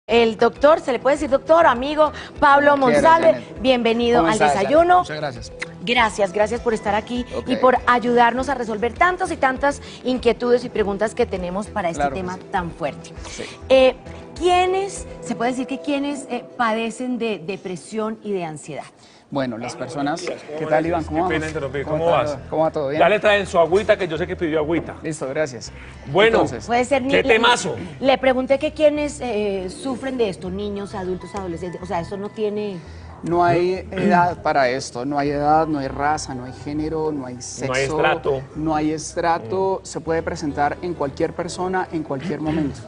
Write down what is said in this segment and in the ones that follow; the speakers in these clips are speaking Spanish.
El doctor, se le puede decir doctor, amigo, Pablo Monsalve, bienvenido al desayuno. Muchas gracias. Gracias por estar aquí y por ayudarnos a resolver tantas y tantas inquietudes y preguntas que tenemos para este tema tan fuerte. Sí. ¿Quiénes, se puede decir que quiénes padecen de depresión y de ansiedad? Bueno, las personas... ¿Qué tal, Iván? ¿Cómo vamos? Qué pena interrumpir. ¿Cómo vas? ¿Cómo va todo bien? Ya le traen su agüita, que yo sé que pidió agüita. Listo, gracias. Bueno, entonces, Puede ser ¿qué temazo? Le pregunté que quiénes sufren de esto, niños, adultos, adolescentes. O sea, eso no tiene... no hay edad para esto, no hay edad, no hay raza, no hay género, no hay sexo. No hay estrato. No hay estrato, se puede presentar en cualquier persona, en cualquier momento.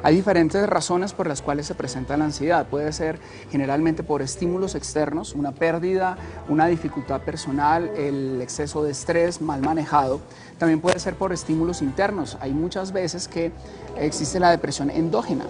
Hay diferentes razones por las cuales se presenta la ansiedad. Puede ser generalmente por estímulos externos, una pérdida, una dificultad personal, el exceso de estrés mal manejado. También puede ser por estímulos internos. Hay muchas veces que existe la depresión endógena,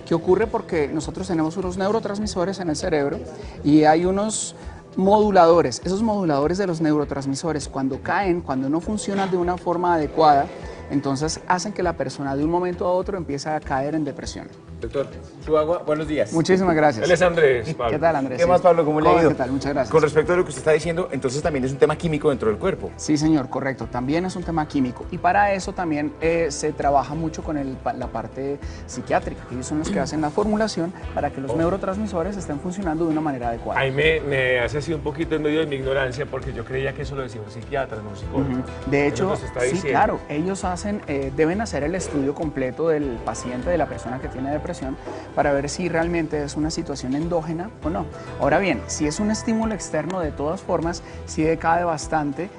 que ocurre porque nosotros tenemos unos neurotransmisores en el cerebro y hay unos moduladores. Esos moduladores de los neurotransmisores, cuando caen, cuando no funcionan de una forma adecuada, entonces hacen que la persona de un momento a otro empiece a caer en depresión. Doctor, su agua, buenos días. Muchísimas gracias. Él es Andrés, Pablo. ¿Qué tal, Andrés? ¿Qué más, Pablo? ¿Cómo le ha ido? ¿Qué tal? Muchas gracias. Con respecto a lo que usted está diciendo, entonces también es un tema químico dentro del cuerpo. Sí, señor, correcto. También es un tema químico. Y para eso también se trabaja mucho con la parte psiquiátrica, que ellos son los que hacen la formulación para que los neurotransmisores estén funcionando de una manera adecuada. Ahí me hace así un poquito en medio de mi ignorancia, porque yo creía que eso lo decía un psiquiatra, no un psicólogo. De hecho, Eso se está sí, diciendo. claro, ellos deben hacer el estudio completo del paciente, de la persona que tiene depresión, para ver si realmente es una situación endógena o no. Ahora bien, si es un estímulo externo, de todas formas, sí decae bastante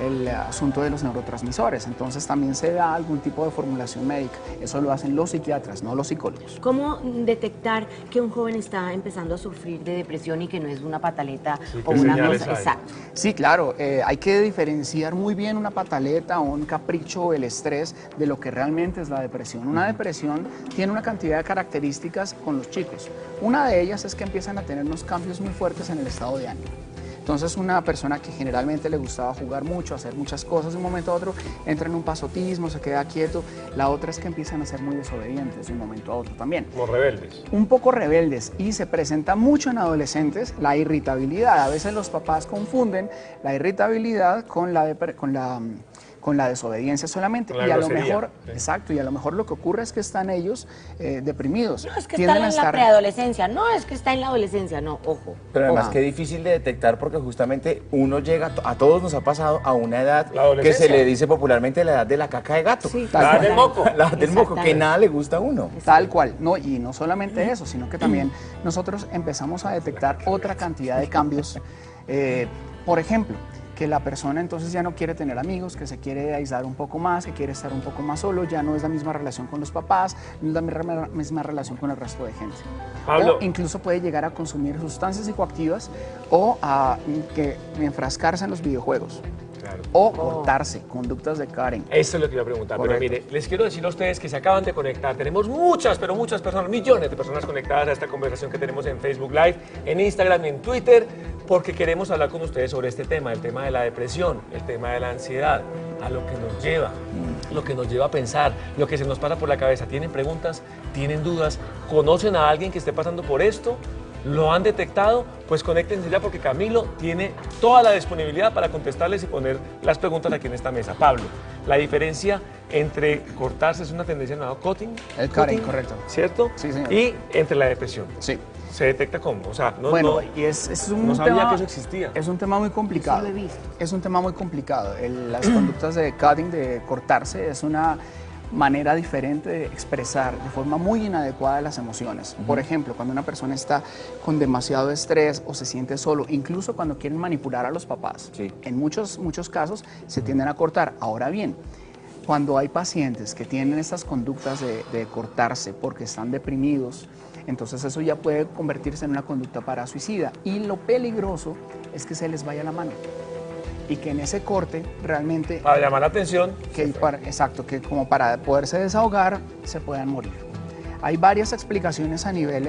el asunto de los neurotransmisores, entonces también se da algún tipo de formulación médica. Eso lo hacen los psiquiatras, no los psicólogos. ¿Cómo detectar que un joven está empezando a sufrir de depresión y que no es una pataleta o ¿qué una señales cosa? hay? Exacto. Sí, claro, hay que diferenciar muy bien una pataleta o un capricho o el estrés de lo que realmente es la depresión. Una depresión tiene una cantidad de características con los chicos. Una de ellas es que empiezan a tener unos cambios muy fuertes en el estado de ánimo. Entonces una persona que generalmente le gustaba jugar mucho, hacer muchas cosas, de un momento a otro entra en un pasotismo, se queda quieto. La otra es que empiezan a ser muy desobedientes de un momento a otro también. Como rebeldes. Un poco rebeldes, y se presenta mucho en adolescentes la irritabilidad. A veces los papás confunden la irritabilidad con la desobediencia solamente, Con la y a lo grosería, mejor, sí. exacto, y a lo mejor lo que ocurre es que están ellos deprimidos. No es que Tienden está a en la preadolescencia, no es que está en la adolescencia, no, ojo. Pero además Ojo. qué difícil de detectar porque justamente uno llega, a todos nos ha pasado a una edad La que adolescencia. se le dice popularmente la edad de la caca de gato. Sí, Tal La cual. del moco. La edad del moco, que Exactamente. nada le gusta a uno. Tal cual, no, y no solamente eso, sino que también nosotros empezamos a detectar otra cantidad de cambios. Por ejemplo, que la persona entonces ya no quiere tener amigos, que se quiere aislar un poco más, que quiere estar un poco más solo, ya no es la misma relación con los papás, no es la misma relación con el resto de gente. Pablo. O incluso puede llegar a consumir sustancias psicoactivas o a enfrascarse en los videojuegos. Claro. O cortarse, conductas de Karen. Eso es lo que iba a preguntar. Correcto. Pero mire, les quiero decir a ustedes que se acaban de conectar. Tenemos muchas, pero muchas personas, millones de personas conectadas a esta conversación que tenemos en Facebook Live, en Instagram, en Twitter, porque queremos hablar con ustedes sobre este tema, el tema de la depresión, el tema de la ansiedad, a lo que nos lleva, lo que nos lleva a pensar, lo que se nos pasa por la cabeza. ¿Tienen preguntas? ¿Tienen dudas? ¿Conocen a alguien que esté pasando por esto? ¿Lo han detectado? Pues conéctense ya porque Camilo tiene toda la disponibilidad para contestarles y poner las preguntas aquí en esta mesa. Pablo, la diferencia entre cortarse es una tendencia llamada cutting. El cutting, correcto. ¿Cierto? Sí, señor. Y entre la depresión. Sí. ¿Se detecta cómo? O sea, no, Bueno, no, y es un no sabía tema, que eso existía. Es un tema muy complicado. Sí lo he visto. Es un tema muy complicado. Las conductas de cutting, de cortarse, es una manera diferente de expresar de forma muy inadecuada las emociones. Por ejemplo, cuando una persona está con demasiado estrés o se siente solo, incluso cuando quieren manipular a los papás, Sí. en muchos casos se tienden a cortar. Ahora bien, cuando hay pacientes que tienen estas conductas de cortarse porque están deprimidos, entonces eso ya puede convertirse en una conducta para suicida. Y lo peligroso es que se les vaya la mano y que en ese corte realmente, Para llamar la atención, exacto, que como para poderse desahogar se puedan morir. Hay varias explicaciones a nivel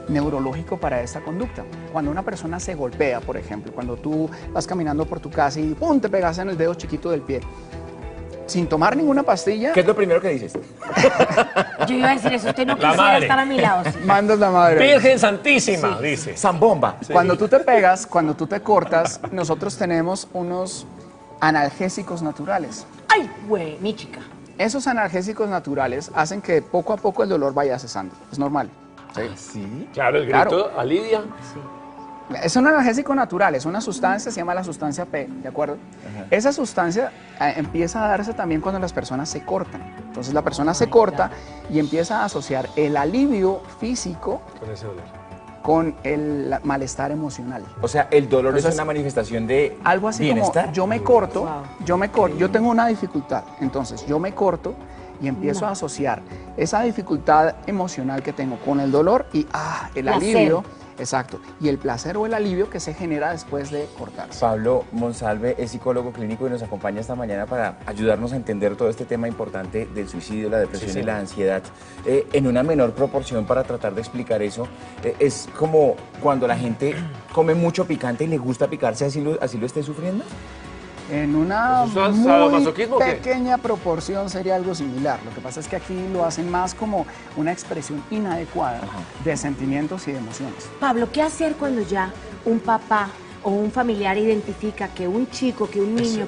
neurológico para esta conducta. Cuando una persona se golpea, por ejemplo, cuando tú vas caminando por tu casa y ¡pum!, te pegas en el dedo chiquito del pie. sin tomar ninguna pastilla, ¿Qué es lo primero que dices? Yo iba a decir eso, usted no La quisiera madre. estar a mi lado. Sí. mandas la madre. Virgen Santísima, dice. Zambomba. Cuando tú te pegas, cuando tú te cortas, nosotros tenemos unos analgésicos naturales. Ay, güey, mi chica. Esos analgésicos naturales hacen que poco a poco el dolor vaya cesando. Es normal. ¿sí? ¿Sí? Claro, el grito Claro. alivia. Es un analgésico natural, es una sustancia, se llama la sustancia P, ¿de acuerdo? Esa sustancia empieza a darse también cuando las personas se cortan. Entonces la persona se corta y empieza a asociar el alivio físico Con ese dolor. con el malestar emocional. O sea, el dolor Entonces, es una manifestación de Algo así bienestar. como yo me corto, Wow. yo tengo una dificultad, entonces yo me corto y empiezo a asociar esa dificultad emocional que tengo con el dolor y el Placer. alivio, exacto, y el placer o el alivio que se genera después de cortarse. Pablo Monsalve es psicólogo clínico y nos acompaña esta mañana para ayudarnos a entender todo este tema importante del suicidio, la depresión Sí, y sí. la ansiedad en una menor proporción para tratar de explicar eso. Es como cuando la gente come mucho picante y le gusta picarse, así lo esté sufriendo. En una ¿Eso es muy sadomasoquismo o qué? pequeña proporción sería algo similar. Lo que pasa es que aquí lo hacen más como una expresión inadecuada de sentimientos y de emociones. Pablo, ¿qué hacer cuando ya un papá o un familiar identifica que un chico, que un niño,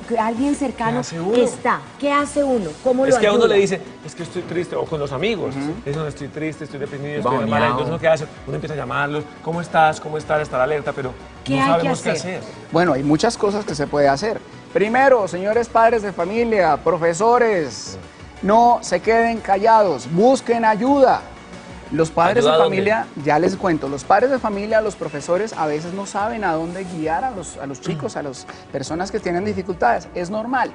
que alguien cercano hace uno? está? ¿Qué hace uno? ¿Cómo lo Es que a uno ayuda? le dice, es que estoy triste, o con los amigos, es donde estoy triste, estoy deprimido, estoy Bajoneado. mal. Entonces, ¿uno qué hace? Uno empieza a llamarlos, ¿cómo estás? ¿Cómo estás? Estar alerta, pero ¿Qué no hay que sabemos qué hacer? hacer. Bueno, hay muchas cosas que se puede hacer. Primero, señores padres de familia, profesores, no se queden callados, busquen ayuda. Los padres ¿Ayuda de a dónde? familia, ya les cuento, los padres de familia, los profesores a veces no saben a dónde guiar a los chicos, a las personas que tienen dificultades. Es normal.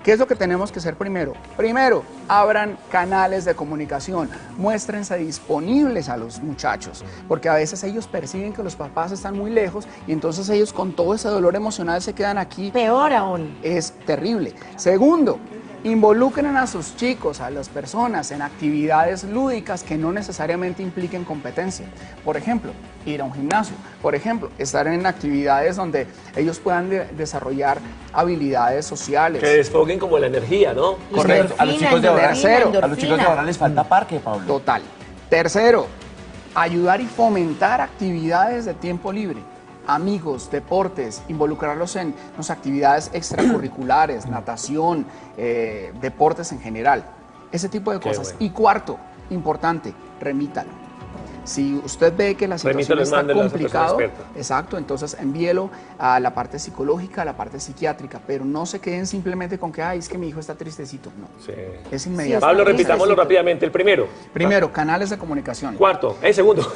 ¿Qué es lo que tenemos que hacer primero? Primero, abran canales de comunicación, muéstrense disponibles a los muchachos, porque a veces ellos perciben que los papás están muy lejos y entonces ellos con todo ese dolor emocional se quedan aquí. Peor aún. Es terrible. Segundo, involucren a sus chicos, a las personas, en actividades lúdicas que no necesariamente impliquen competencia. Por ejemplo, ir a un gimnasio. Por ejemplo, estar en actividades donde ellos puedan desarrollar habilidades sociales. Que desfoguen como la energía, ¿no? Correcto. A los chicos de ahora, Tercero, a los chicos de ahora les falta parque, Pablo. Total. Tercero, ayudar y fomentar actividades de tiempo libre. Amigos, deportes, involucrarlos en las actividades extracurriculares, natación, deportes en general. Ese tipo de cosas. bueno. Y cuarto, importante, remítalo. Si usted ve que la situación Remítalo y está mándelo a esa persona complicado, experta. exacto, entonces envíelo a la parte psicológica, a la parte psiquiátrica, pero no se queden simplemente con que, ay, es que mi hijo está tristecito. No, Sí. es inmediato. Pablo, Está repitámoslo tristecito. rápidamente. El primero. Primero, canales de comunicación. Cuarto. Segundo.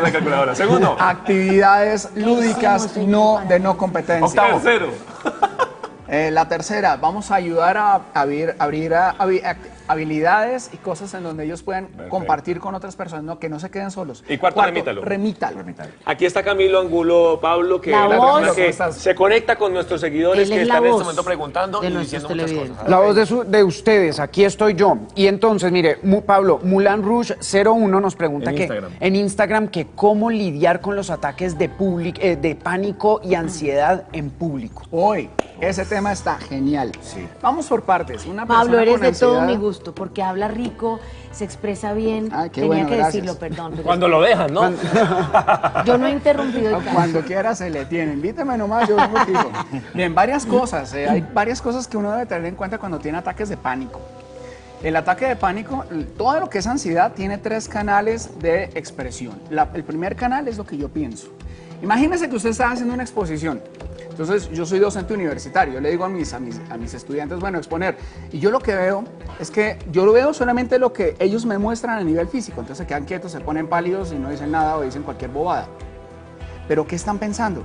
La calculadora. Segundo. Actividades lúdicas de no competencia. Tercero. La tercera, vamos a ayudar a abrir habilidades y cosas en donde ellos puedan compartir con otras personas, no, que no se queden solos. Y cuarto, remítalo. Remítalo. Aquí está Camilo Angulo, Pablo, que La es la voz. persona que ¿Cómo estás? se conecta con nuestros seguidores Él que es están la en este voz momento preguntando de y nuestros diciendo muchas televidentes. cosas. La voz de ustedes, aquí estoy yo. Y entonces, mire, Pablo, Mulan Rouge 01 nos pregunta en Instagram que cómo lidiar con los ataques de pánico y ansiedad en público. Hoy, ese tema está genial. Vamos por partes. Una Pablo, persona eres con de todo ansiedad- mi gusto, porque habla rico, se expresa bien. Ay, qué Tenía bueno, que gracias. decirlo, perdón. pero Cuando lo dejan, ¿no? yo no he interrumpido el Cuando quiera se le tiene. Invítame nomás, yo vengo fijo. Bien, varias cosas. Hay varias cosas que uno debe tener en cuenta cuando tiene ataques de pánico. El ataque de pánico, todo lo que es ansiedad, tiene 3 canales de expresión. El primer canal es lo que yo pienso. Imagínese que usted está haciendo una exposición. Entonces, yo soy docente universitario. Yo le digo a mis estudiantes, bueno, exponer. Y yo lo que veo es que yo lo veo solamente lo que ellos me muestran a nivel físico. Entonces, se quedan quietos, se ponen pálidos y no dicen nada o dicen cualquier bobada. Pero, ¿qué están pensando?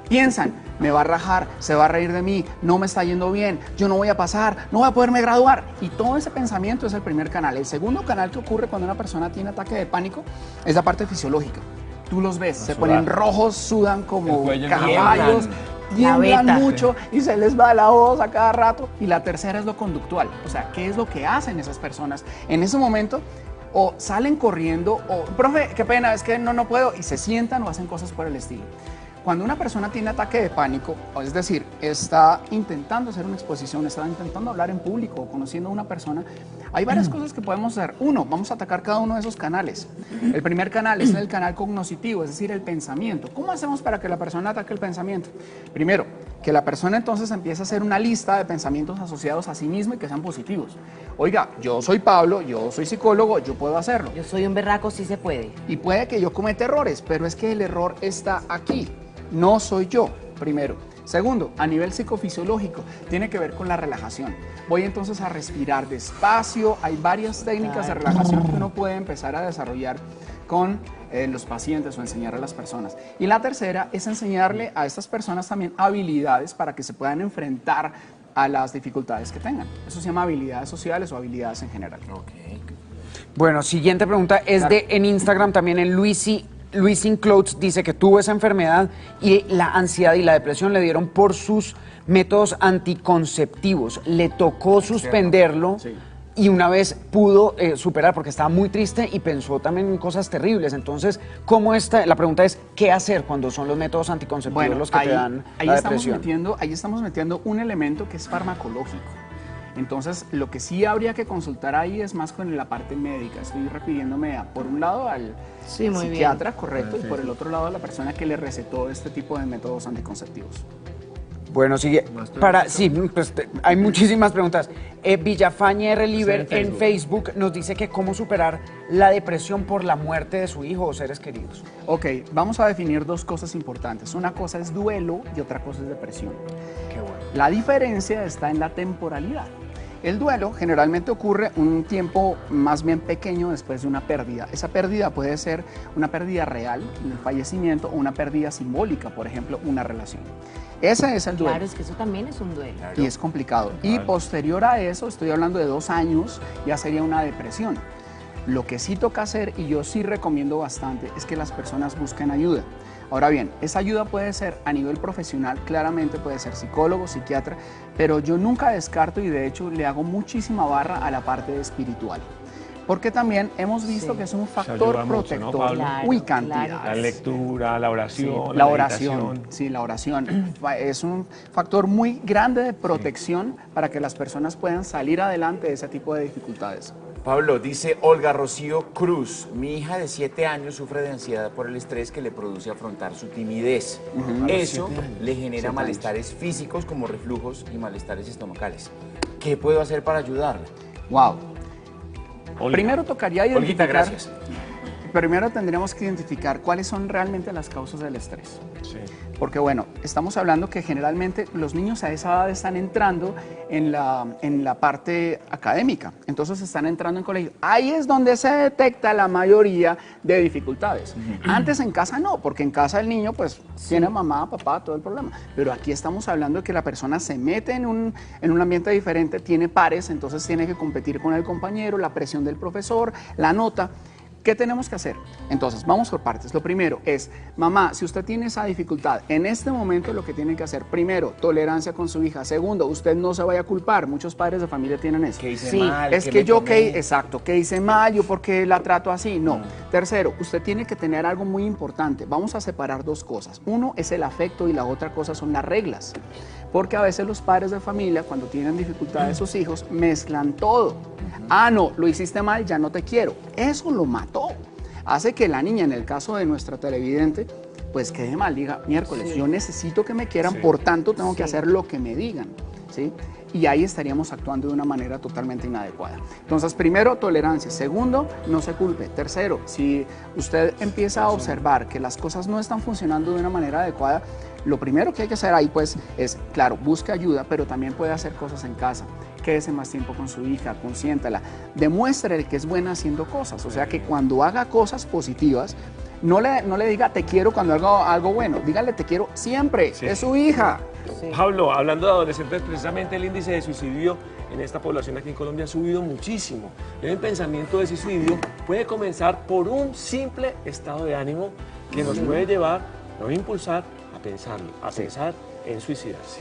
Piensan, me va a rajar, se va a reír de mí, no me está yendo bien, yo no voy a pasar, no voy a poderme graduar. Y todo ese pensamiento es el primer canal. El segundo canal que ocurre cuando una persona tiene ataque de pánico es la parte fisiológica. Tú los ves, se ponen rojos, sudan como caballos, tiemblan beta. mucho y se les va la voz a cada rato. Y la tercera es lo conductual, o sea, ¿qué es lo que hacen esas personas en ese momento? O salen corriendo, o, profe, qué pena, es que no puedo, y se sientan o hacen cosas por el estilo. Cuando una persona tiene ataque de pánico, es decir, está intentando hacer una exposición, está intentando hablar en público o conociendo a una persona, hay varias cosas que podemos hacer. Uno, vamos a atacar cada uno de esos canales. El primer canal es el canal cognoscitivo, es decir, el pensamiento. ¿Cómo hacemos para que la persona ataque el pensamiento? Primero, que la persona entonces empiece a hacer una lista de pensamientos asociados a sí misma y que sean positivos. Oiga, yo soy Pablo, yo soy psicólogo, yo puedo hacerlo. Yo soy un berraco, sí se puede. Y puede que yo cometa errores, pero es que el error está aquí. No soy yo, primero. Segundo, a nivel psicofisiológico, tiene que ver con la relajación. Voy entonces a respirar despacio. Hay varias técnicas de relajación que uno puede empezar a desarrollar con los pacientes o enseñar a las personas. Y la tercera es enseñarle a estas personas también habilidades para que se puedan enfrentar a las dificultades que tengan. Eso se llama habilidades sociales o habilidades en general. Okay. Bueno, siguiente pregunta es Claro. en Instagram también en Luisin Clothes dice que tuvo esa enfermedad y la ansiedad y la depresión le dieron por sus métodos anticonceptivos. Le tocó suspenderlo Sí. y una vez pudo superar porque estaba muy triste y pensó también en cosas terribles. Entonces, la pregunta es, ¿qué hacer cuando son los métodos anticonceptivos los que te dan la depresión? Ahí estamos metiendo un elemento que es farmacológico. Entonces, lo que sí habría que consultar ahí es más con la parte médica. Estoy refiriéndome por un lado al Sí, muy psiquiatra, correcto, y por el otro lado a la persona que le recetó este tipo de métodos anticonceptivos. Bueno, sigue. Hay muchísimas preguntas. Villafañe R. Liber en Facebook nos dice que cómo superar la depresión por la muerte de su hijo o seres queridos. Ok, vamos a definir dos cosas importantes. Una cosa es duelo y otra cosa es depresión. Qué bueno. La diferencia está en la temporalidad. El duelo generalmente ocurre un tiempo más bien pequeño después de una pérdida. Esa pérdida puede ser una pérdida real, un fallecimiento, o una pérdida simbólica, por ejemplo, una relación. Ese es el duelo. Claro, es que eso también es un duelo. Y es complicado. Y posterior a eso, estoy hablando de 2 años, ya sería una depresión. Lo que sí toca hacer, y yo sí recomiendo bastante, es que las personas busquen ayuda. Ahora bien, esa ayuda puede ser a nivel profesional, claramente puede ser psicólogo, psiquiatra, pero yo nunca descarto y de hecho le hago muchísima barra a la parte espiritual. Porque también hemos visto que es un factor ayuda mucho, ¿no, protector. Pablo? Claro, Uy, claro. cantidad. La lectura, la oración, La meditación. oración, sí, la oración es un factor muy grande de protección para que las personas puedan salir adelante de ese tipo de dificultades. Pablo, dice Olga Rocío Cruz, mi hija de 7 años sufre de ansiedad por el estrés que le produce afrontar su timidez. Eso le genera malestares físicos como reflujos y malestares estomacales. ¿Qué puedo hacer para ayudarla? Wow. Olga. Primero tocaría Olguita, identificar. gracias. Primero tendríamos que identificar cuáles son realmente las causas del estrés. Sí. Porque bueno, estamos hablando que generalmente los niños a esa edad están entrando en la parte académica, entonces están entrando en colegio. Ahí es donde se detecta la mayoría de dificultades. Antes en casa no, porque en casa el niño pues tiene mamá, papá, todo el problema. Pero aquí estamos hablando de que la persona se mete en un ambiente diferente, tiene pares, entonces tiene que competir con el compañero, la presión del profesor, la nota. ¿Qué tenemos que hacer? Entonces, vamos por partes. Lo primero es, mamá, si usted tiene esa dificultad, en este momento lo que tiene que hacer, primero, tolerancia con su hija. Segundo, usted no se vaya a culpar. Muchos padres de familia tienen eso. ¿Qué hice Sí. mal? Es ¿Qué que me yo, comí? exacto, que hice mal, yo porque la trato así. No. Tercero, usted tiene que tener algo muy importante. Vamos a separar dos cosas. Uno es el afecto y la otra cosa son las reglas. Porque a veces los padres de familia, cuando tienen dificultades sus hijos, mezclan todo. Ah, no, lo hiciste mal, ya no te quiero. Eso lo mató. Hace que la niña, en el caso de nuestra televidente, pues quede mal, diga, miércoles, yo necesito que me quieran, por tanto tengo que hacer lo que me digan, ¿sí? Y ahí estaríamos actuando de una manera totalmente inadecuada. Entonces, primero, tolerancia. Segundo, no se culpe. Tercero, si usted empieza a observar que las cosas no están funcionando de una manera adecuada, lo primero que hay que hacer ahí, pues, es, claro, busque ayuda, pero también puede hacer cosas en casa. Quédese más tiempo con su hija, consiéntala, demuéstrele que es buena haciendo cosas, o sea que cuando haga cosas positivas, no le diga te quiero cuando haga algo bueno, dígale te quiero siempre, Sí. es su hija. Pablo, hablando de adolescentes, precisamente el índice de suicidio en esta población aquí en Colombia ha subido muchísimo. El pensamiento de suicidio puede comenzar por un simple estado de ánimo que nos puede llevar, nos va a impulsar a pensarlo, a pensar en suicidarse.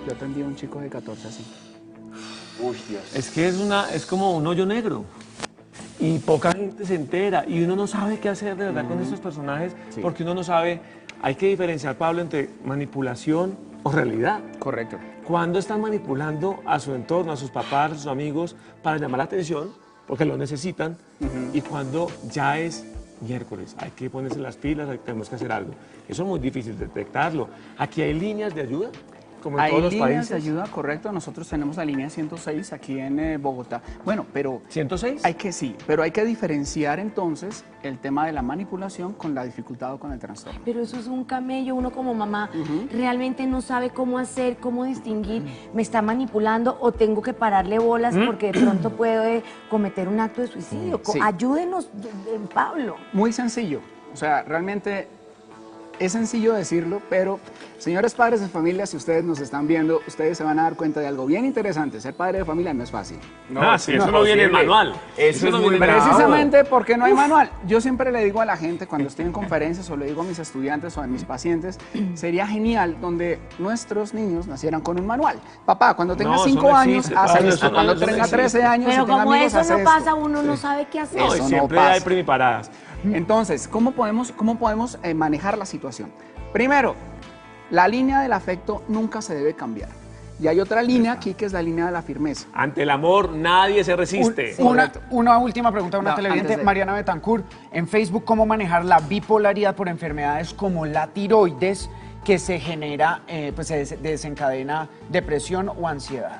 Yo atendí a un chico de 14 así. Uy, Dios. Es que es como un hoyo negro. Y poca gente se entera. Y uno no sabe qué hacer de verdad con estos personajes. Porque uno no sabe. Hay que diferenciar, Pablo, entre manipulación o realidad. Correcto. Cuando están manipulando a su entorno, a sus papás, a sus amigos, para llamar la atención, porque lo necesitan. Y cuando ya es miércoles, hay que ponerse las pilas, tenemos que hacer algo. Eso es muy difícil detectarlo. Aquí hay líneas de ayuda. Como en Hay todos los líneas países. de ayuda, correcto. Nosotros tenemos la línea 106 aquí en Bogotá. Bueno, pero ¿106? pero hay que diferenciar entonces el tema de la manipulación con la dificultad o con el trastorno. Pero eso es un camello, uno como mamá realmente no sabe cómo hacer, cómo distinguir, me está manipulando o tengo que pararle bolas porque de pronto puede cometer un acto de suicidio. Sí. Ayúdenos, Pablo. Muy sencillo. O sea, realmente es sencillo decirlo, pero señores padres de familia, si ustedes nos están viendo, ustedes se van a dar cuenta de algo bien interesante. Ser padre de familia no es fácil. Sí, eso no viene en el manual. Eso es muy bravo. Precisamente porque no hay manual. Yo siempre le digo a la gente cuando estoy en conferencias o le digo a mis estudiantes o a mis pacientes, sería genial donde nuestros niños nacieran con un manual. Papá, cuando tenga No, 5 eso no años, existe, haz Pablo, esto. eso Cuando no tenga existe. 13 años, Pero si tenga como amigos, eso haz no esto. pasa, uno no sabe qué hacer. No, y Eso no siempre pasa. hay primiparadas. Entonces, ¿cómo podemos manejar la situación? Primero, la línea del afecto nunca se debe cambiar. Y hay otra línea aquí que es la línea de la firmeza. Ante el amor nadie se resiste. Una última pregunta a una No, televidente, antes de- Mariana Betancourt. En Facebook, ¿cómo manejar la bipolaridad por enfermedades como la tiroides que se genera, pues se desencadena depresión o ansiedad?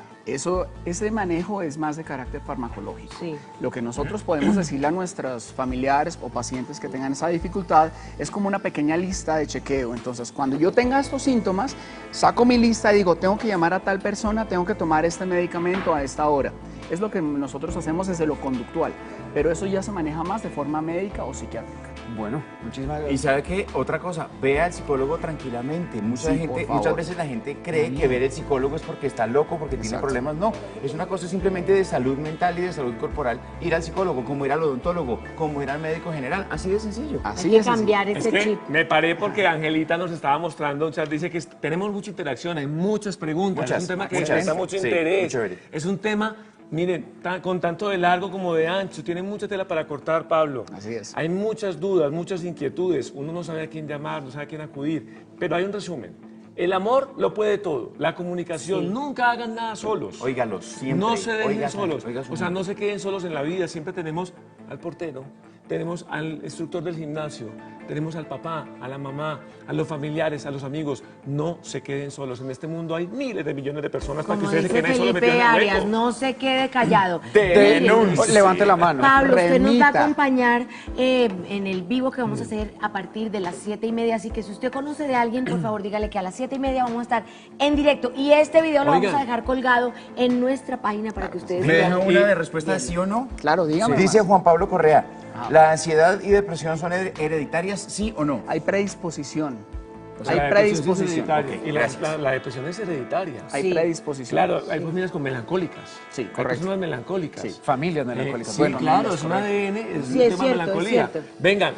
Ese manejo es más de carácter farmacológico. Sí. Lo que nosotros podemos decirle a nuestros familiares o pacientes que tengan esa dificultad es como una pequeña lista de chequeo. Entonces, cuando yo tenga estos síntomas, saco mi lista y digo, tengo que llamar a tal persona, tengo que tomar este medicamento a esta hora. Es lo que nosotros hacemos desde lo conductual, pero eso ya se maneja más de forma médica o psiquiátrica. Bueno, muchísimas Y gracias. sabe que otra cosa, ve al psicólogo tranquilamente. Sí, por favor. Muchas veces la gente cree que ver al psicólogo es porque está loco, porque tiene Exacto. problemas. No, es una cosa simplemente de salud mental y de salud corporal. Ir al psicólogo, como ir al odontólogo, como ir al médico general, así de sencillo. Así Hay que es. sencillo. cambiar Es ese que chip. me paré porque Angelita nos estaba mostrando, o sea, dice que tenemos mucha interacción, hay muchas preguntas, es un tema que muchas. desperta mucho Sí, interés. muy chévere. Es un tema, miren, con tanto de largo como de ancho, tiene mucha tela para cortar, Pablo. Así es. Hay muchas dudas, muchas inquietudes, uno no sabe a quién llamar, no sabe a quién acudir, pero hay un resumen. El amor lo puede todo, la comunicación, nunca hagan nada solos. Óigalos, siempre. No se dejen oiga, solos, oiga su o sea, nombre. no se queden solos en la vida. Siempre tenemos al portero, tenemos al instructor del gimnasio, tenemos al papá, a la mamá, a los familiares, a los amigos. No se queden solos. En este mundo hay miles de millones de personas para que Como ustedes se dice queden ahí solos Felipe metidos en el Arias, hueco. no se quede callado. Denuncie. Levante la mano. Pablo, usted nos va a Remita. acompañar en el vivo que vamos a hacer a partir de las 7:30. Así que si usted conoce de alguien, por favor, dígale que a las 7:30 vamos a estar en directo. Y este video lo Oigan. vamos a dejar colgado en nuestra página para que ustedes ¿Me deja vean. una de respuesta de sí o no? Claro, dígame. Dice más. Juan Pablo Correa, ¿la ansiedad y depresión son hereditarias, sí o no? Hay predisposición. O sea, Hay la depresión es predisposición. hereditaria. Ok, Y gracias. la depresión es hereditaria. Hay Sí. predisposición. Claro, hay familias con melancólicas. Sí, Hay correcto. personas melancólicas. Sí. Familias melancólicas. Sí, Bueno, claro, es es un correcto. ADN, es Sí, un es tema de cierto, es melancolía. cierto. Vengan,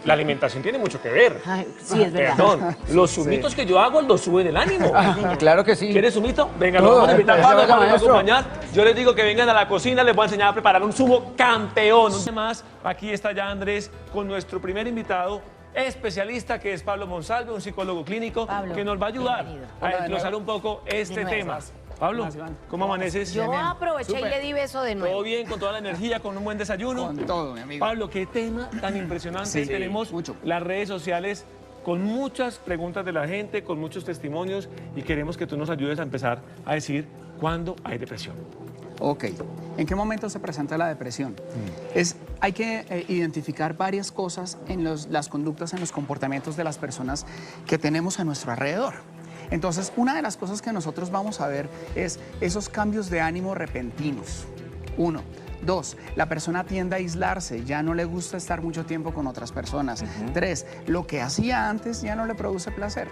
la alimentación tiene mucho que ver. Ay, sí, es verdad. Perdón, los zumitos que yo hago los suben el ánimo. claro que sí. ¿Quieres zumito? Venga, Todo, los vamos a invitar eso Pablo, venga, Pablo nos va a maestro. acompañar. Yo les digo que vengan a la cocina, les voy a enseñar a preparar un zumo campeón. Además, aquí está ya Andrés con nuestro primer invitado especialista, que es Pablo Monsalve, un psicólogo clínico, Pablo, que nos va a ayudar bienvenido. a Hola, de desglosar nuevo. un poco este De nuevo. tema. Pablo, Más, Iván. ¿cómo amaneces? Yo aproveché y le di beso de ¿Todo nuevo. bien, con toda la energía, con un buen desayuno? Con todo, mi amigo. Pablo, qué tema tan impresionante. Sí, Tenemos mucho. las redes sociales con muchas preguntas de la gente, con muchos testimonios, y queremos que tú nos ayudes a empezar a decir cuándo hay depresión. Ok. ¿En qué momento se presenta la depresión? Hay que identificar varias cosas en las conductas, en los comportamientos de las personas que tenemos a nuestro alrededor. Entonces, una de las cosas que nosotros vamos a ver es esos cambios de ánimo repentinos. 1. 2, la persona tiende a aislarse, ya no le gusta estar mucho tiempo con otras personas. 3, lo que hacía antes ya no le produce placer.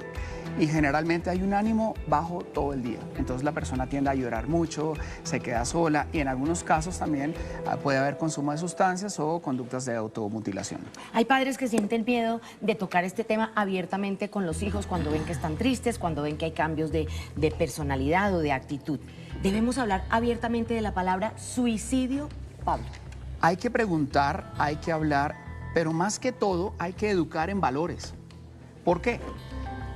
Y generalmente hay un ánimo bajo todo el día. Entonces la persona tiende a llorar mucho, se queda sola y en algunos casos también puede haber consumo de sustancias o conductas de automutilación. Hay padres que sienten miedo de tocar este tema abiertamente con los hijos cuando ven que están tristes, cuando ven que hay cambios de personalidad o de actitud. Debemos hablar abiertamente de la palabra suicidio, Pablo. Hay que preguntar, hay que hablar, pero más que todo hay que educar en valores. ¿Por qué?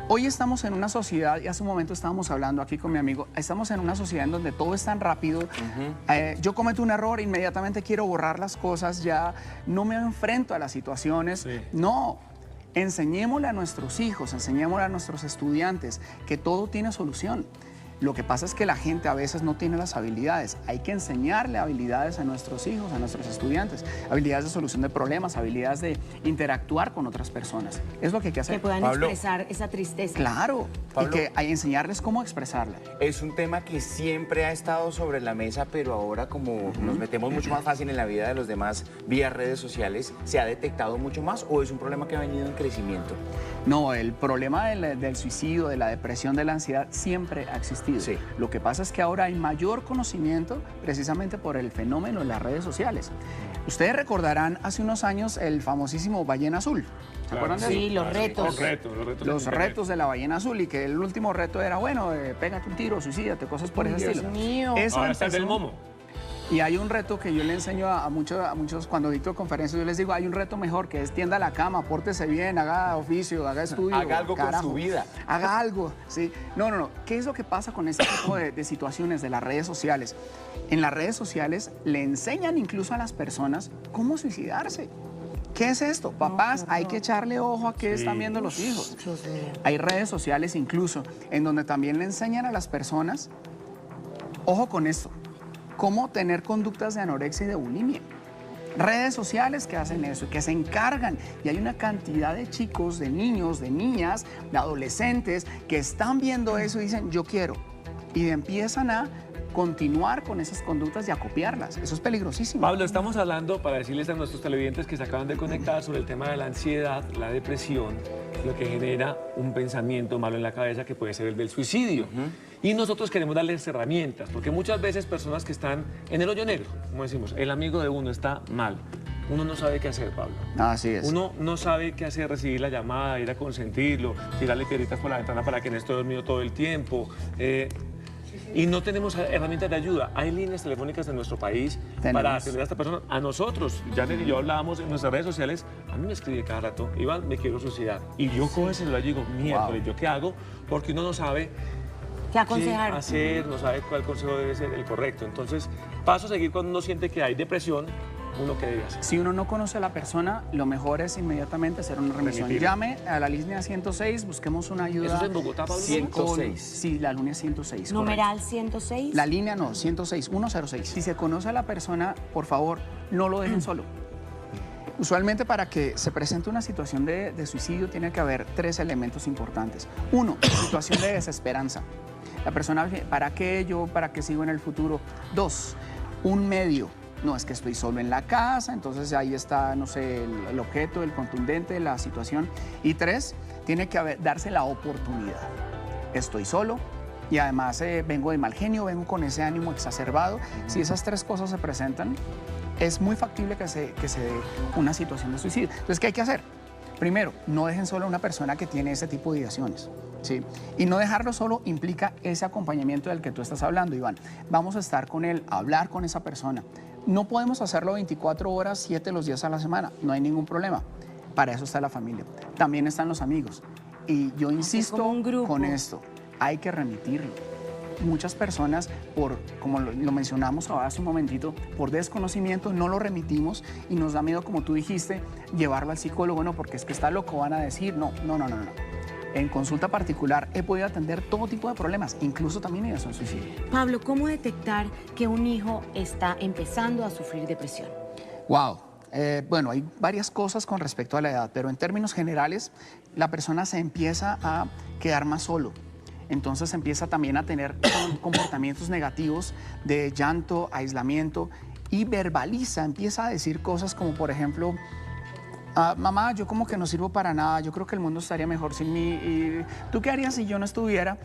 Hoy estamos en una sociedad, y hace un momento estábamos hablando aquí con mi amigo, estamos en una sociedad en donde todo es tan rápido. Yo cometo un error, inmediatamente quiero borrar las cosas, ya no me enfrento a las situaciones. Sí. No, enseñémosle a nuestros hijos, enseñémosle a nuestros estudiantes que todo tiene solución. Lo que pasa es que la gente a veces no tiene las habilidades. Hay que enseñarle habilidades a nuestros hijos, a nuestros estudiantes. Habilidades de solución de problemas, habilidades de interactuar con otras personas. Es lo que hay que hacer. Que puedan Pablo. expresar esa tristeza. Claro, Pablo. y que hay que enseñarles cómo expresarla. Es un tema que siempre ha estado sobre la mesa, pero ahora como nos metemos mucho más fácil en la vida de los demás vía redes sociales, ¿se ha detectado mucho más o es un problema que ha venido en crecimiento? No, el problema del suicidio, de la depresión, de la ansiedad, siempre ha existido. Sí. Lo que pasa es que ahora hay mayor conocimiento precisamente por el fenómeno de las redes sociales. Ustedes recordarán hace unos años el famosísimo Ballena Azul. ¿Se acuerdan de eso? Sí, los retos. Los retos de la ballena azul y que el último reto era, bueno, pégate un tiro, suicídate, cosas por ese Dios estilo. mío. Eso Ahora está el del empezó- momo. Y hay un reto que yo le enseño a muchos, cuando dicto conferencias, yo les digo, hay un reto mejor que es tienda la cama, pórtese bien, haga oficio, haga estudio. Haga algo con carajo. su vida. Haga algo, ¿sí? No. ¿Qué es lo que pasa con este tipo de situaciones de las redes sociales? En las redes sociales le enseñan incluso a las personas cómo suicidarse. ¿Qué es esto? Papás, hay que echarle ojo a qué están viendo los hijos. Dios mío. Hay redes sociales incluso en donde también le enseñan a las personas, ojo con esto, cómo tener conductas de anorexia y de bulimia. Redes sociales que hacen eso, que se encargan, y hay una cantidad de chicos, de niños, de niñas, de adolescentes que están viendo eso y dicen, yo quiero, y empiezan a continuar con esas conductas y a copiarlas. Eso es peligrosísimo. Pablo, estamos hablando para decirles a nuestros televidentes que se acaban de conectar sobre el tema de la ansiedad, la depresión, lo que genera un pensamiento malo en la cabeza que puede ser el del suicidio. Y nosotros queremos darles herramientas, porque muchas veces personas que están en el hoyo negro, como decimos, el amigo de uno está mal. Uno no sabe qué hacer, Pablo. Así es. Uno no sabe qué hacer, recibir la llamada, ir a consentirlo, tirarle piedritas por la ventana para que no esté dormido todo el tiempo. Y no tenemos herramientas de ayuda. Hay líneas telefónicas en nuestro país para atender a esta persona. A nosotros, Janet y yo hablábamos en nuestras redes sociales, a mí me escribe cada rato, Iván, me quiero suicidar. Y yo cojo ese celular y digo, miércoles, ¿yo qué hago? Porque uno no sabe ¿Qué aconsejar? qué hacer, no sabe cuál consejo debe ser el correcto. Entonces, paso a seguir cuando uno siente que hay depresión, uno qué debe hacer. Si uno no conoce a la persona, lo mejor es inmediatamente hacer una remisión. Remitir. Llame a la línea 106, busquemos una ayuda. ¿Eso es en Bogotá, Pablo? 106. Sí, la línea 106. Numeral 106. correcto. La línea no, 106, 106. Si se conoce a la persona, por favor, no lo dejen solo. Usualmente para que se presente una situación de suicidio tiene que haber 3 elementos importantes. 1, situación de desesperanza. La persona, ¿para qué yo? ¿Para qué sigo en el futuro? 2, un medio. No, es que estoy solo en la casa, entonces ahí está, no sé, el objeto, el contundente, la situación. Y 3, tiene que darse la oportunidad. Estoy solo y además vengo de mal genio, vengo con ese ánimo exacerbado. Si esas 3 cosas se presentan, es muy factible que se dé una situación de suicidio. Entonces, ¿qué hay que hacer? Primero, no dejen solo a una persona que tiene ese tipo de ideaciones, ¿sí? Y no dejarlo solo implica ese acompañamiento del que tú estás hablando, Iván. Vamos a estar con él, a hablar con esa persona. No podemos hacerlo 24 horas, 7 los días a la semana, no hay ningún problema. Para eso está la familia. También están los amigos. Y yo insisto como un grupo. con esto, hay que remitirlo. Muchas personas, como lo mencionamos hace un momentito, por desconocimiento no lo remitimos y nos da miedo, como tú dijiste, llevarlo al psicólogo, no, porque es que está loco, van a decir, no. En consulta particular he podido atender todo tipo de problemas, incluso también ideación suicida. Pablo, ¿cómo detectar que un hijo está empezando a sufrir depresión? Wow. Bueno, hay varias cosas con respecto a la edad, pero en términos generales, la persona se empieza a quedar más solo. entonces empieza también a tener comportamientos negativos de llanto, aislamiento y verbaliza, empieza a decir cosas como por ejemplo, mamá, yo como que no sirvo para nada, yo creo que el mundo estaría mejor sin mí, y ¿tú qué harías si yo no estuviera?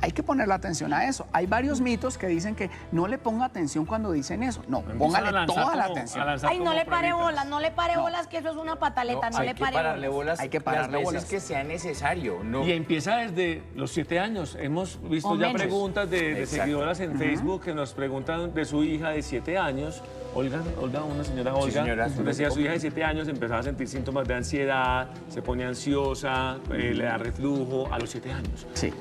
Hay que ponerle atención a eso. Hay varios mitos que dicen que no le ponga atención cuando dicen eso. No, póngale toda la atención. Ay, no le pare bolas, no le pare bolas, que eso es una pataleta, no le pare bolas. Hay que pararle bolas que sea necesario. No. Y empieza desde los 7 años. Hemos visto O ya menos. preguntas de seguidoras en Facebook que nos preguntan de su hija de 7 años. Olga, una señora Olga, Sí, señora. decía su hija de 7 años empezaba a sentir síntomas de ansiedad, se pone ansiosa, le da reflujo a los 7 años. Sí.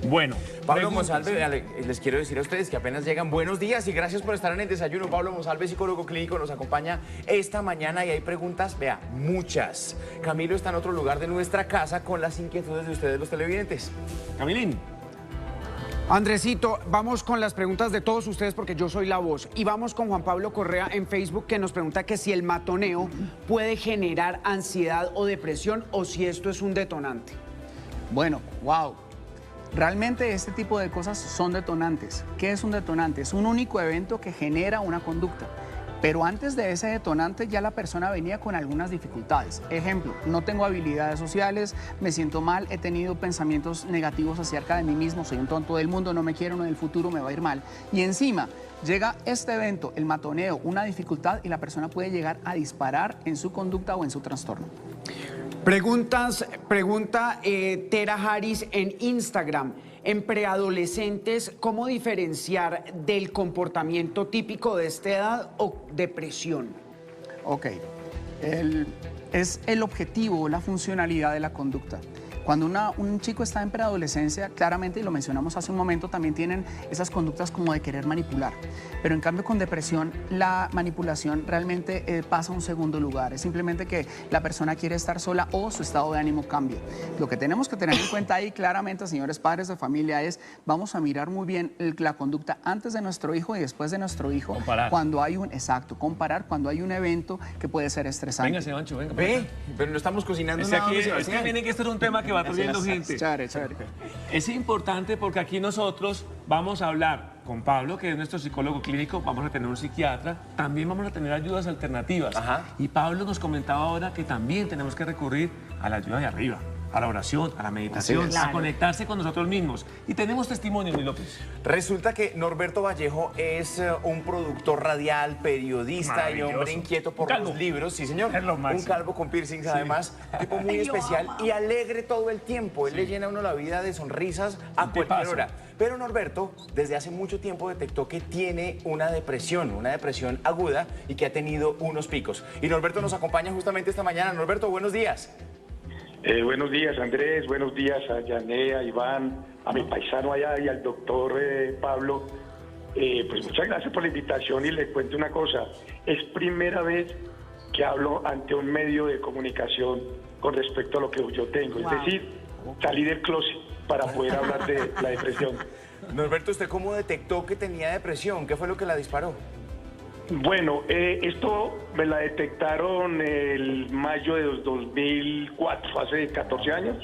Bueno, Pablo preguntas. Monsalve, les quiero decir a ustedes que apenas llegan. Buenos días y gracias por estar en el desayuno. Pablo Monsalve, psicólogo clínico, nos acompaña esta mañana y hay preguntas, vea, muchas. Camilo está en otro lugar de nuestra casa con las inquietudes de ustedes, los televidentes. Camilín. Andresito, vamos con las preguntas de todos ustedes porque yo soy la voz. Y vamos con Juan Pablo Correa en Facebook que nos pregunta que si el matoneo puede generar ansiedad o depresión o si esto es un detonante. Bueno, wow. Realmente este tipo de cosas son detonantes. ¿Qué es un detonante? Es un único evento que genera una conducta. Pero antes de ese detonante ya la persona venía con algunas dificultades. Ejemplo, no tengo habilidades sociales, me siento mal, he tenido pensamientos negativos acerca de mí mismo, soy un tonto del mundo, no me quiero, en el futuro me va a ir mal. Y encima llega este evento, el matoneo, una dificultad y la persona puede llegar a disparar en su conducta o en su trastorno. Pregunta Tera Harris en Instagram. En preadolescentes, ¿cómo diferenciar del comportamiento típico de esta edad o depresión? Ok, es el objetivo, la funcionalidad de la conducta. Cuando un chico está en preadolescencia, claramente, y lo mencionamos hace un momento, también tienen esas conductas como de querer manipular. Pero en cambio con depresión, la manipulación realmente pasa a un segundo lugar. Es simplemente que la persona quiere estar sola o su estado de ánimo cambia. Lo que tenemos que tener en cuenta ahí claramente, señores padres de familia, es vamos a mirar muy bien la conducta antes de nuestro hijo y después de nuestro hijo. Comparar. Cuando hay comparar cuando hay un evento que puede ser estresante. Venga, Sebancho, venga. Ve, pero no estamos cocinando Es que, nada. aquí, ¿dónde, es que Sebastián? miren que esto es un tema que va trayendo gente. Chévere, chévere. Es importante porque aquí nosotros vamos a hablar con Pablo, que es nuestro psicólogo clínico, vamos a tener un psiquiatra, también vamos a tener ayudas alternativas. Ajá. Y Pablo nos comentaba ahora que también tenemos que recurrir a la ayuda de arriba, a la oración, a la meditación, Así a es. conectarse con nosotros mismos. Y tenemos testimonio, Luis López. Resulta que Norberto Vallejo es un productor radial, periodista y Maravilloso. hombre inquieto por Un calvo. los libros. Sí, señor. Es lo Un máximo. calvo con piercings, además. Tipo muy especial y alegre todo el tiempo. Él le llena a uno la vida de sonrisas a Un cualquier tipazo. hora. Pero Norberto, desde hace mucho tiempo detectó que tiene una depresión aguda y que ha tenido unos picos. Y Norberto nos acompaña justamente esta mañana. Norberto, buenos días. Buenos días, Andrés. Buenos días a Yané, a Iván, a mi paisano allá y al doctor Pablo. Pues muchas gracias por la invitación y les cuento una cosa. Es primera vez que hablo ante un medio de comunicación con respecto a lo que yo tengo. Wow. Es decir, salí del closet para poder hablar de la depresión. Norberto, ¿usted cómo detectó que tenía depresión? ¿Qué fue lo que la disparó? Bueno, esto me la detectaron el mayo de 2004, hace 14 años,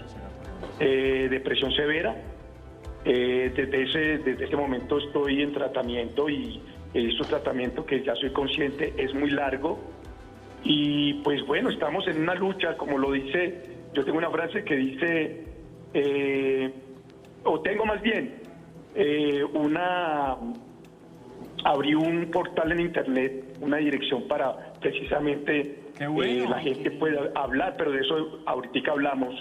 depresión severa. Desde ese momento estoy en tratamiento y es un tratamiento que ya soy consciente es muy largo. Y pues bueno, estamos en una lucha, como lo dice, yo tengo una frase que dice, o tengo más bien, abrí un portal en internet, una dirección para precisamente Qué bueno. la gente pueda hablar, pero de eso ahorita hablamos.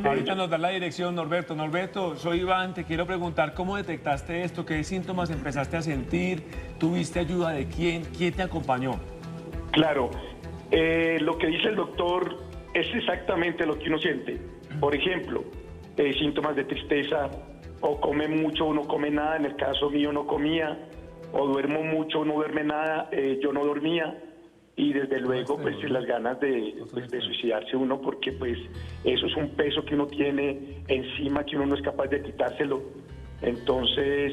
Ahorita nos da la dirección, Norberto. Norberto, soy Iván, te quiero preguntar, ¿cómo detectaste esto? ¿Qué síntomas empezaste a sentir? ¿Tuviste ayuda de quién? ¿Quién te acompañó? Claro, lo que dice el doctor es exactamente lo que uno siente. Por ejemplo, síntomas de tristeza, o come mucho o no come nada, en el caso mío no comía, o duermo mucho o no duerme nada, yo no dormía, y desde luego pues las ganas de suicidarse uno, porque pues eso es un peso que uno tiene encima, que uno no es capaz de quitárselo. Entonces,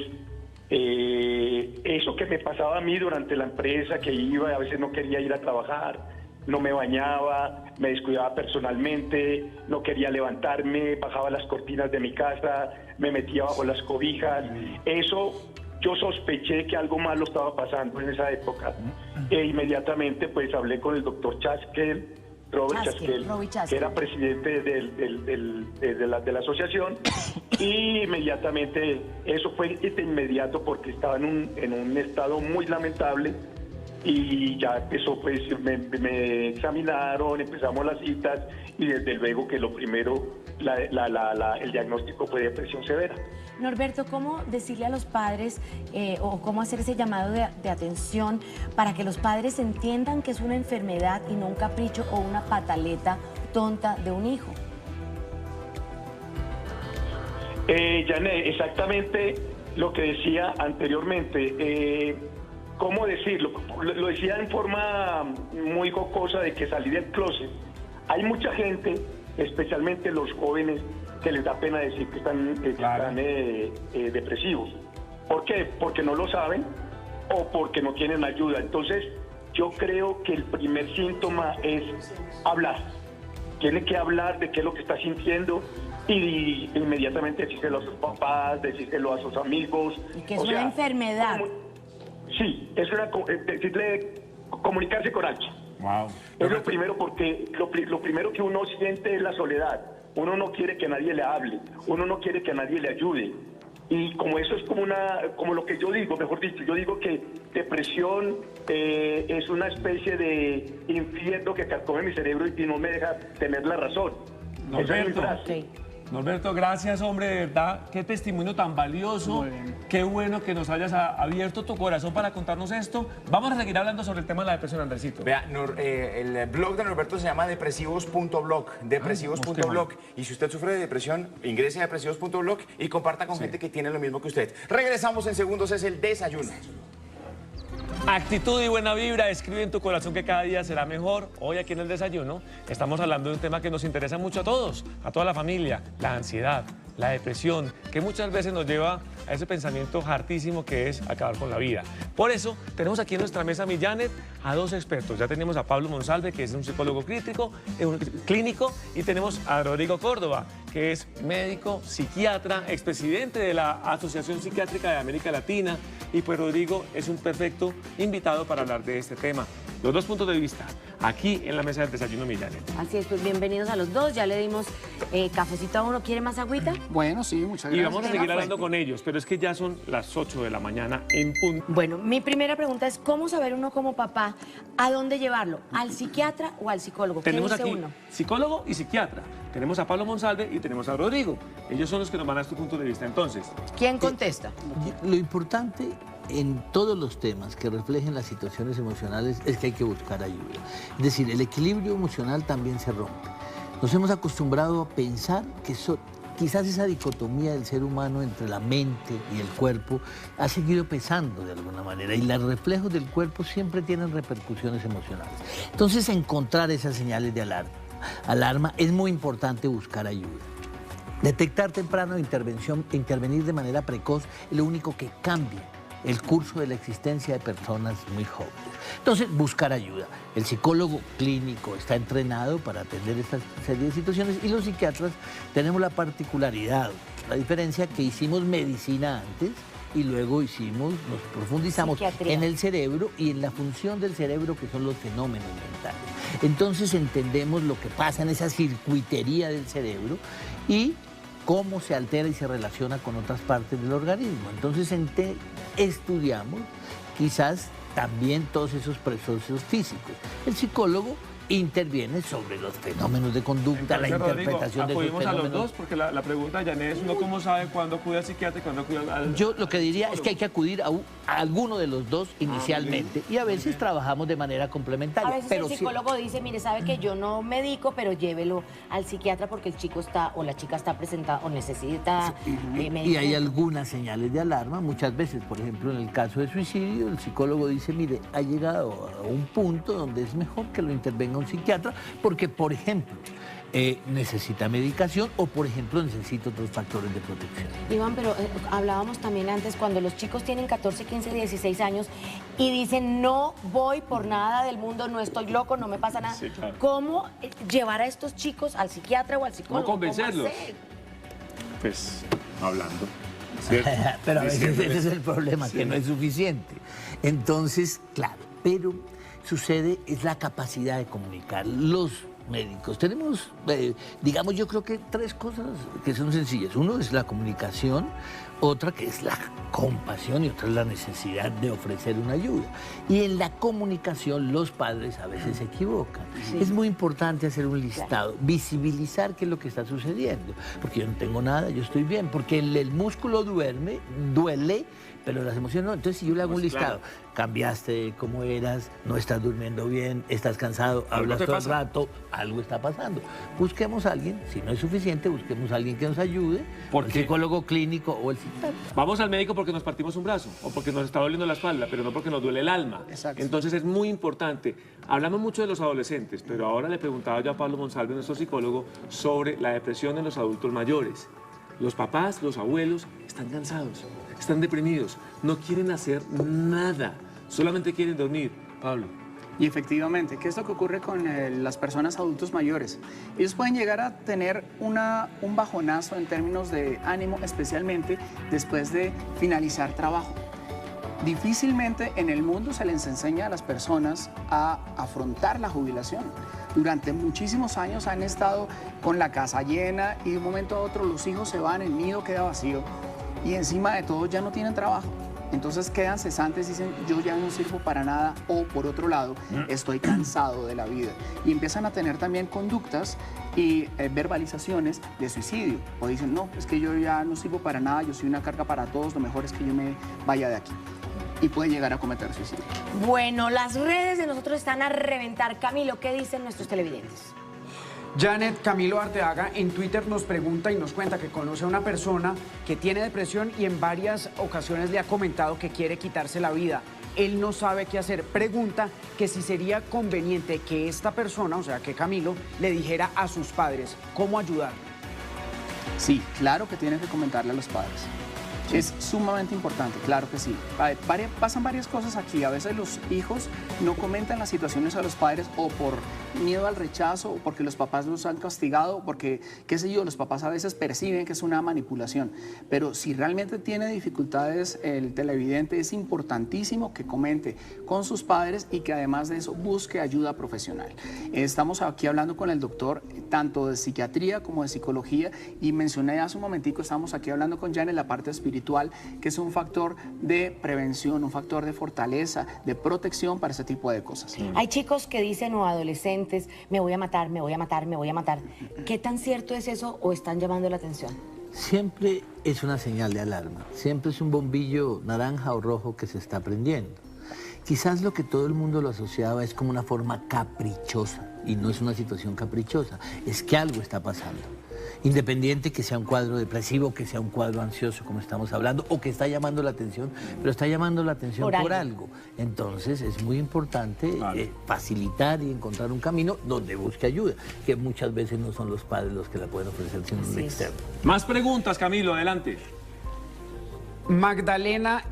eso que me pasaba a mí durante la empresa, que iba, a veces no quería ir a trabajar, no me bañaba, me descuidaba personalmente, no quería levantarme, bajaba las cortinas de mi casa, me metía bajo las cobijas. Eso yo sospeché que algo malo estaba pasando en esa época. E inmediatamente pues hablé con el doctor Chaskel, Robert Chaskel, que era presidente de la asociación, y inmediatamente, eso fue de inmediato porque estaba en un estado muy lamentable, y ya empezó, pues me examinaron, empezamos las citas, y desde luego que lo primero, el diagnóstico fue depresión severa. Norberto, ¿cómo decirle a los padres o cómo hacer ese llamado de atención para que los padres entiendan que es una enfermedad y no un capricho o una pataleta tonta de un hijo? Janet, exactamente lo que decía anteriormente. ¿Cómo decirlo? Lo decía en forma muy jocosa de que salí del closet. Hay mucha gente, especialmente los jóvenes, que les da pena decir que están depresivos. ¿Por qué? Porque no lo saben o porque no tienen ayuda. Entonces, yo creo que el primer síntoma es hablar. Tiene que hablar de qué es lo que está sintiendo y inmediatamente decírselo a sus papás, decírselo a sus amigos. Y que es una enfermedad. Sí, es decirle, comunicarse con alguien. Wow. Es lo primero, porque lo primero que uno siente es la soledad. Uno no quiere que nadie le hable, uno no quiere que nadie le ayude. Y como eso es como lo que yo digo, mejor dicho, yo digo que depresión es una especie de infierno que carcome mi cerebro y no me deja tener la razón. Norberto, gracias, hombre, de verdad, qué testimonio tan valioso, qué bueno que nos hayas abierto tu corazón para contarnos esto. Vamos a seguir hablando sobre el tema de la depresión, Andresito. Vea, el blog de Norberto se llama depresivos.blog, depresivos.blog, y si usted sufre de depresión, ingrese a depresivos.blog y comparta con gente que tiene lo mismo que usted. Regresamos en segundos, es el desayuno. Actitud y buena vibra, escribe en tu corazón que cada día será mejor. Hoy aquí en el desayuno estamos hablando de un tema que nos interesa mucho a todos, a toda la familia, la ansiedad, la depresión, que muchas veces nos lleva a ese pensamiento hartísimo que es acabar con la vida. Por eso tenemos aquí en nuestra mesa, mi Janet, a dos expertos. Ya tenemos a Pablo Monsalve, que es un psicólogo clínico, y tenemos a Rodrigo Córdoba, que es médico, psiquiatra, expresidente de la Asociación Psiquiátrica de América Latina. Y pues Rodrigo es un perfecto invitado para hablar de este tema. Los dos puntos de vista, aquí en la mesa del desayuno, mi Janet. Así es, pues bienvenidos a los dos. Ya le dimos cafecito a uno. ¿Quiere más agüita? Bueno, sí, muchas gracias. Y vamos a seguir hablando con ellos, pero es que ya son las 8 de la mañana en punto. Bueno, mi primera pregunta es, ¿cómo saber uno como papá a dónde llevarlo? ¿Al psiquiatra o al psicólogo? ¿Qué Tenemos dice aquí uno? psicólogo y psiquiatra. Tenemos a Pablo Monsalve y tenemos a Rodrigo. Ellos son los que nos van a dar su punto de vista. Entonces, ¿quién contesta? Lo importante en todos los temas que reflejen las situaciones emocionales es que hay que buscar ayuda. Es decir, el equilibrio emocional también se rompe. Nos hemos acostumbrado a pensar que quizás esa dicotomía del ser humano entre la mente y el cuerpo ha seguido pesando de alguna manera y los reflejos del cuerpo siempre tienen repercusiones emocionales. Entonces, encontrar esas señales de alarma es muy importante buscar ayuda. Detectar temprano intervenir de manera precoz es lo único que cambia el curso de la existencia de personas muy jóvenes. Entonces, buscar ayuda. El psicólogo clínico está entrenado para atender esta serie de situaciones y los psiquiatras tenemos la particularidad, la diferencia que hicimos medicina antes y luego nos profundizamos en el cerebro y en la función del cerebro que son los fenómenos mentales. Entonces entendemos lo que pasa en esa circuitería del cerebro y cómo se altera y se relaciona con otras partes del organismo. Entonces estudiamos quizás también todos esos procesos físicos. El psicólogo interviene sobre los fenómenos de conducta, entonces, la Rodrigo, interpretación de esos acudimos fenómenos. a los dos, porque la pregunta, Janet, es uno cómo sabe cuándo acude al psiquiatra y cuándo acude al... Yo lo que diría es que hay que acudir a alguno de los dos inicialmente y a veces trabajamos de manera complementaria. A veces el psicólogo dice, mire, sabe que yo no medico, pero llévelo al psiquiatra porque el chico está o la chica está presentada o necesita medicamento. Y hay algunas señales de alarma. Muchas veces, por ejemplo, en el caso de suicidio, el psicólogo dice, mire, ha llegado a un punto donde es mejor que lo intervenga un psiquiatra porque, por ejemplo, necesita medicación o, por ejemplo, necesita otros factores de protección. Iván, pero hablábamos también antes, cuando los chicos tienen 14, 15, 16 años y dicen, no voy por nada del mundo, no estoy loco, no me pasa nada. Sí, claro. ¿Cómo llevar a estos chicos al psiquiatra o al psicólogo? ¿Cómo convencerlos? hacer? Pues hablando, ¿cierto? Pero a veces Diciéndoles. ese es el problema, que no es suficiente. Entonces, claro, pero sucede, es la capacidad de comunicar. Los médicos tenemos, digamos, yo creo que 3 cosas que son sencillas. Uno es la comunicación, otra que es la compasión y otra es la necesidad de ofrecer una ayuda. Y en la comunicación los padres a veces se equivocan. Es muy importante hacer un listado, visibilizar qué es lo que está sucediendo. Porque yo no tengo nada, yo estoy bien. Porque el músculo duele, pero las emociones no. Entonces, si yo le hago un listado, cambiaste de cómo eras, no estás durmiendo bien, estás cansado, hablas todo el rato, algo está pasando. Busquemos a alguien, si no es suficiente, busquemos a alguien que nos ayude, ¿Por el qué? psicólogo clínico o el psiquiatra. Vamos al médico porque nos partimos un brazo o porque nos está doliendo la espalda, pero no porque nos duele el alma. Exacto. Entonces es muy importante. Hablamos mucho de los adolescentes, pero ahora le preguntaba yo a Pablo Monsalve, nuestro psicólogo, sobre la depresión en los adultos mayores. Los papás, los abuelos están cansados, están deprimidos, no quieren hacer nada, solamente quieren dormir. Pablo. Y efectivamente, ¿qué es lo que ocurre con las personas adultos mayores? Ellos pueden llegar a tener un bajonazo en términos de ánimo, especialmente después de finalizar trabajo. Difícilmente en el mundo se les enseña a las personas a afrontar la jubilación. Durante muchísimos años han estado con la casa llena y de un momento a otro los hijos se van, el nido queda vacío y encima de todo ya no tienen trabajo. Entonces quedan cesantes y dicen, yo ya no sirvo para nada, o por otro lado, estoy cansado de la vida. Y empiezan a tener también conductas y verbalizaciones de suicidio. O dicen, no, es que yo ya no sirvo para nada, yo soy una carga para todos, lo mejor es que yo me vaya de aquí. Y pueden llegar a cometer suicidio. Bueno, las redes de nosotros están a reventar. Camilo, ¿qué dicen nuestros televidentes? Janet Camilo Arteaga en Twitter nos pregunta y nos cuenta que conoce a una persona que tiene depresión y en varias ocasiones le ha comentado que quiere quitarse la vida. Él no sabe qué hacer. Pregunta que si sería conveniente que esta persona, o sea, que Camilo, le dijera a sus padres cómo ayudar. Sí, claro que tienen que comentarle a los padres. Es sumamente importante, claro que sí. Pasan varias cosas aquí. A veces los hijos no comentan las situaciones a los padres o por miedo al rechazo o porque los papás los han castigado o porque, qué sé yo, los papás a veces perciben que es una manipulación. Pero si realmente tiene dificultades el televidente, es importantísimo que comente con sus padres y que además de eso busque ayuda profesional. Estamos aquí hablando con el doctor tanto de psiquiatría como de psicología y mencioné hace un momentico, estamos aquí hablando con Jan en la parte espiritual, que es un factor de prevención, un factor de fortaleza, de protección para ese tipo de cosas. Hay chicos que dicen, o adolescentes, me voy a matar, me voy a matar, me voy a matar. ¿Qué tan cierto es eso o están llamando la atención? Siempre es una señal de alarma, siempre es un bombillo naranja o rojo que se está prendiendo. Quizás lo que todo el mundo lo asociaba es como una forma caprichosa, y no es una situación caprichosa, es que algo está pasando. Independiente que sea un cuadro depresivo, que sea un cuadro ansioso, como estamos hablando, o que está llamando la atención, pero está llamando la atención por algo. Entonces es muy importante facilitar y encontrar un camino donde busque ayuda, que muchas veces no son los padres los que la pueden ofrecer, sino un externo. Más preguntas, Camilo, adelante. Magdalena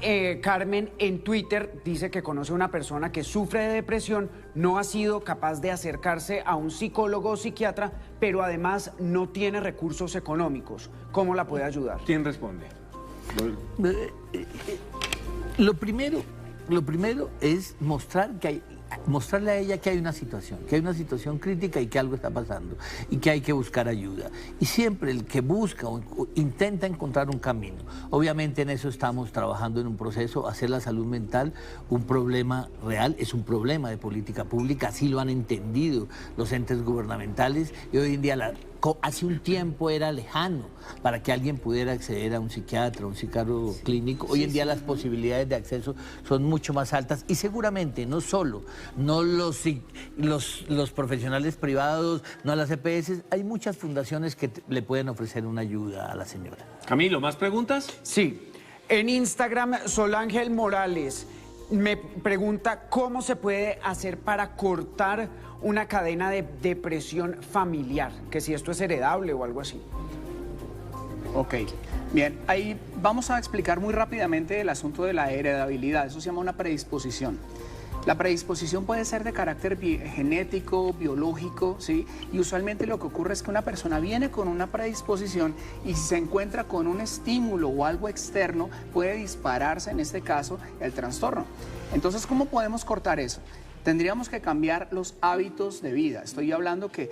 Carmen en Twitter dice que conoce a una persona que sufre de depresión, no ha sido capaz de acercarse a un psicólogo o psiquiatra, pero además no tiene recursos económicos. ¿Cómo la puede ayudar? ¿Quién responde? Lo primero es mostrarle a ella que hay una situación crítica y que algo está pasando y que hay que buscar ayuda. Y siempre el que busca o intenta encontrar un camino. Obviamente en eso estamos trabajando en un proceso, hacer la salud mental un problema real, es un problema de política pública, así lo han entendido los entes gubernamentales y hoy en día hace un tiempo era lejano para que alguien pudiera acceder a un psiquiatra, a un psicólogo clínico. Hoy en día las posibilidades de acceso son mucho más altas y seguramente no los profesionales privados, no las EPS, hay muchas fundaciones que le pueden ofrecer una ayuda a la señora. Camilo, ¿más preguntas? Sí. En Instagram, Solángel Morales me pregunta cómo se puede hacer para cortar una cadena de depresión familiar, que si esto es heredable o algo así. Ok, bien, ahí vamos a explicar muy rápidamente el asunto de la heredabilidad. Eso se llama una predisposición. La predisposición puede ser de carácter genético, biológico, ¿sí? Y usualmente lo que ocurre es que una persona viene con una predisposición y si se encuentra con un estímulo o algo externo, puede dispararse, en este caso, el trastorno. Entonces, ¿cómo podemos cortar eso? Tendríamos que cambiar los hábitos de vida. Estoy hablando que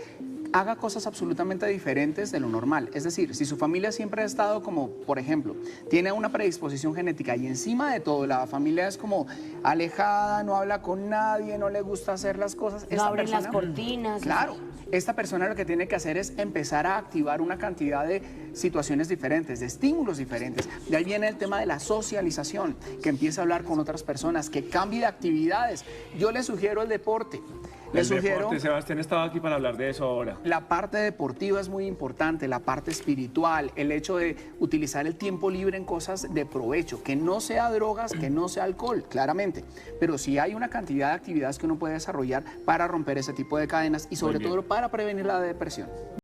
haga cosas absolutamente diferentes de lo normal. Es decir, si su familia siempre ha estado como, por ejemplo, tiene una predisposición genética y encima de todo la familia es como alejada, no habla con nadie, no le gusta hacer las cosas. No abren las cortinas. Claro. Esta persona lo que tiene que hacer es empezar a activar una cantidad de situaciones diferentes, de estímulos diferentes. De ahí viene el tema de la socialización, que empiece a hablar con otras personas, que cambie de actividades. Yo le sugiero el deporte. El deporte, Sebastián estaba aquí para hablar de eso ahora. La parte deportiva es muy importante, la parte espiritual, el hecho de utilizar el tiempo libre en cosas de provecho, que no sea drogas, que no sea alcohol, claramente, pero sí hay una cantidad de actividades que uno puede desarrollar para romper ese tipo de cadenas y sobre todo para prevenir la depresión.